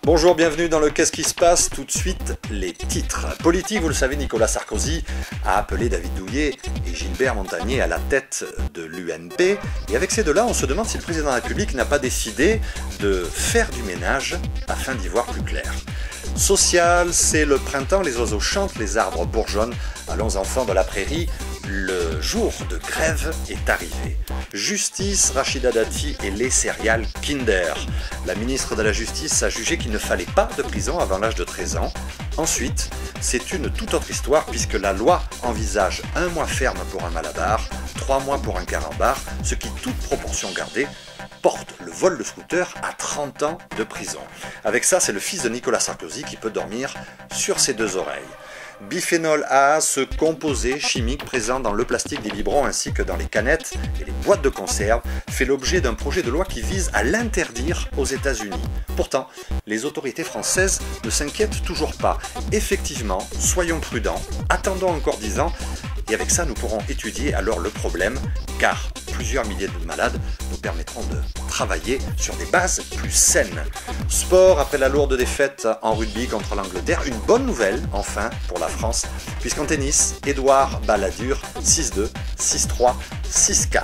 Bonjour, bienvenue dans le Qu'est-ce qui se passe? Tout de suite, les titres. Politique, vous le savez, Nicolas Sarkozy a appelé David Douillet et Gilbert Montagné à la tête de l'UMP. Et avec ces deux-là, on se demande si le président de la République n'a pas décidé de faire du ménage afin d'y voir plus clair. Social, c'est le printemps, les oiseaux chantent, les arbres bourgeonnent. Allons enfants de la prairie, le jour de grève est arrivé. Justice, Rachida Dati et les céréales Kinder. La ministre de la Justice a jugé qu'il ne fallait pas de prison avant l'âge de 13 ans. Ensuite, c'est une toute autre histoire puisque la loi envisage 1 mois ferme pour un malabar, 3 mois pour un carambar, ce qui, toute proportion gardée, porte le vol de scooter à 30 ans de prison. Avec ça, c'est le fils de Nicolas Sarkozy qui peut dormir sur ses 2 oreilles. Biphénol A, ce composé chimique présent dans le plastique des biberons ainsi que dans les canettes et les boîtes de conserve, fait l'objet d'un projet de loi qui vise à l'interdire aux États-Unis. Pourtant, les autorités françaises ne s'inquiètent toujours pas. Effectivement, soyons prudents, attendons encore 10 ans, et avec ça nous pourrons étudier alors le problème, car plusieurs milliers de malades nous permettront de travailler sur des bases plus saines. Sport, après la lourde défaite en rugby contre l'Angleterre, une bonne nouvelle enfin pour la France, puisqu'en tennis, Édouard Balladur 6-2, 6-3, 6-4.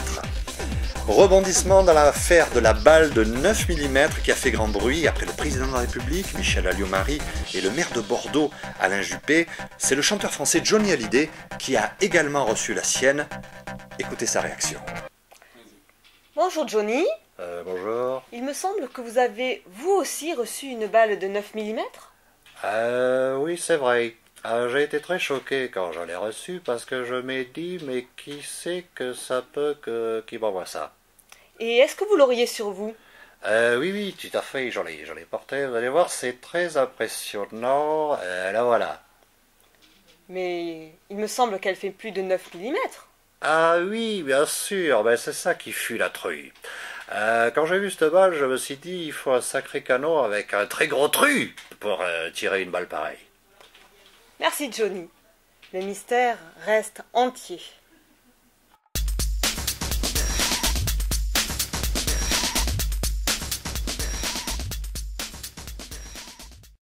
Rebondissement dans l'affaire de la balle de 9 mm qui a fait grand bruit après le président de la République, Michel Alliot-Marie, et le maire de Bordeaux, Alain Juppé. C'est le chanteur français Johnny Hallyday qui a également reçu la sienne. Écoutez sa réaction. Bonjour Johnny. Bonjour. Il me semble que vous avez, vous aussi, reçu une balle de 9 mm. Oui, c'est vrai. J'ai été très choqué quand je l'ai reçu parce que je m'ai dit, mais qui sait que ça peut qui m'envoie ça? Et est-ce que vous l'auriez sur vous? Oui, tout à fait, j'en ai porté. Vous allez voir, c'est très impressionnant. La voilà. Mais il me semble qu'elle fait plus de 9 mm. Ah oui, bien sûr, ben, c'est ça qui fut la truie. Quand j'ai vu cette balle, je me suis dit, il faut un sacré canon avec un très gros tru pour tirer une balle pareille. Merci Johnny. Le mystère reste entier.